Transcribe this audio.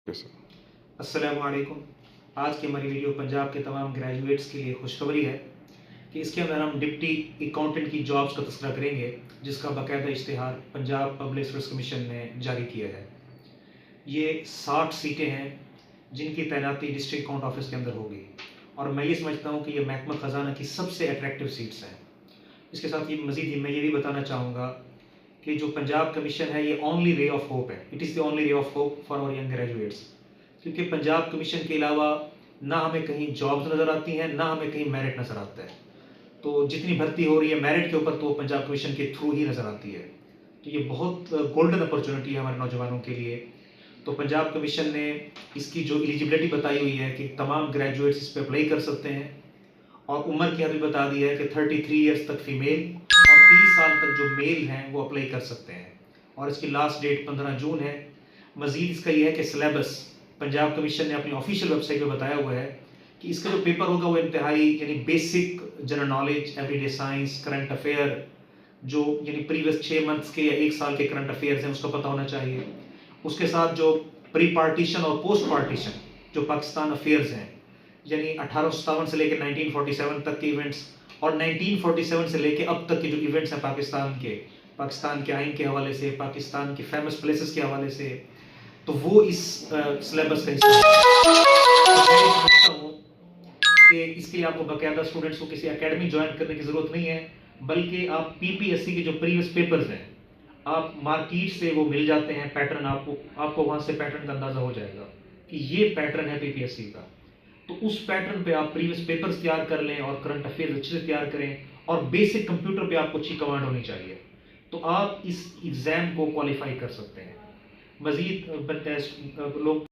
Yes sir. अस्सलामु अलैकुम। आज की हमारी वीडियो पंजाब के तमाम ग्रेजुएट्स के लिए खुशखबरी है कि इसके अंदर हम डिप्टी अकाउंटेंट की जॉब्स का तस्करा करेंगे, जिसका बाकायदा इश्तिहार पंजाब पब्लिक सर्विस कमीशन ने जारी किया है। ये 60 सीटें हैं जिनकी तैनाती डिस्ट्रिक्ट अकाउंट ऑफिस के अंदर होगी, और मैं ये समझता हूँ कि ये महकमा ख़जाना की सबसे अट्रैक्टिव सीट्स हैं। इसके साथ ये मज़ीद मैं ये भी बताना चाहूँगा कि जो पंजाब कमीशन है ये ओनली रे ऑफ होप है। It is the only ray of hope for our young graduates, क्योंकि पंजाब कमीशन के अलावा ना हमें कहीं जॉब्स नज़र आती हैं, ना हमें कहीं मेरिट नज़र आता है। तो जितनी भर्ती हो रही है मेरिट के ऊपर, तो वो पंजाब कमीशन के थ्रू ही नज़र आती है। तो ये बहुत गोल्डन अपॉर्चुनिटी है हमारे नौजवानों के लिए। तो पंजाब कमीशन ने इसकी जो एलिजिबिलिटी बताई हुई है कि तमाम ग्रेजुएट्स इस पर अप्लाई कर सकते हैं, और उम्र की हद भी बता दी है कि 33 ईयर्स तक फीमेल और 30 साल तक जो मेल हैं वो अप्लाई कर सकते हैं, और इसकी लास्ट डेट 15 जून है। मज़ीद इसका यह है कि सिलेबस पंजाब कमीशन ने अपनी ऑफिशियल वेबसाइट पे बताया हुआ है कि इसका जो पेपर होगा वो इंतहाई यानी basic general knowledge, everyday science, current affair, जो यानी प्रीवियस 6 मंथ्स के या 1 साल के करंट अफेयर्स हैं उसका पता होना चाहिए। उसके साथ जो प्री पार्टीशन और पोस्ट पार्टीशन जो पाकिस्तान अफेयर्स हैं, यानी 1857 से लेकर 1947 तक के इवेंट्स, और 1947 से लेकर अब तक के जो इवेंट्स हैं पाकिस्तान के आइन के हवाले से, पाकिस्तान के फेमस प्लेसेस के हवाले से, तो वो इस सिलेबस का हिस्सा है। मैं समझता हूँ कि इसके लिए आपको बाकायदा स्टूडेंट्स को किसी एकेडमी ज्वाइन करने की ज़रूरत नहीं है, बल्कि आप पीपीएससी के जो प्रीवियस पेपर्स हैं आप मार्केट से वो मिल जाते हैं पैटर्न, आपको वहाँ से पैटर्न का अंदाज़ा हो जाएगा कि ये पैटर्न है पीपीएससी का। तो उस पैटर्न पे आप प्रीवियस पेपर्स तैयार कर लें और करंट अफेयर्स अच्छे से तैयार करें, और बेसिक कंप्यूटर पे आपको अच्छी कमांड होनी चाहिए, तो आप इस एग्ज़ाम को क्वालिफाई कर सकते हैं। मज़ीद लोग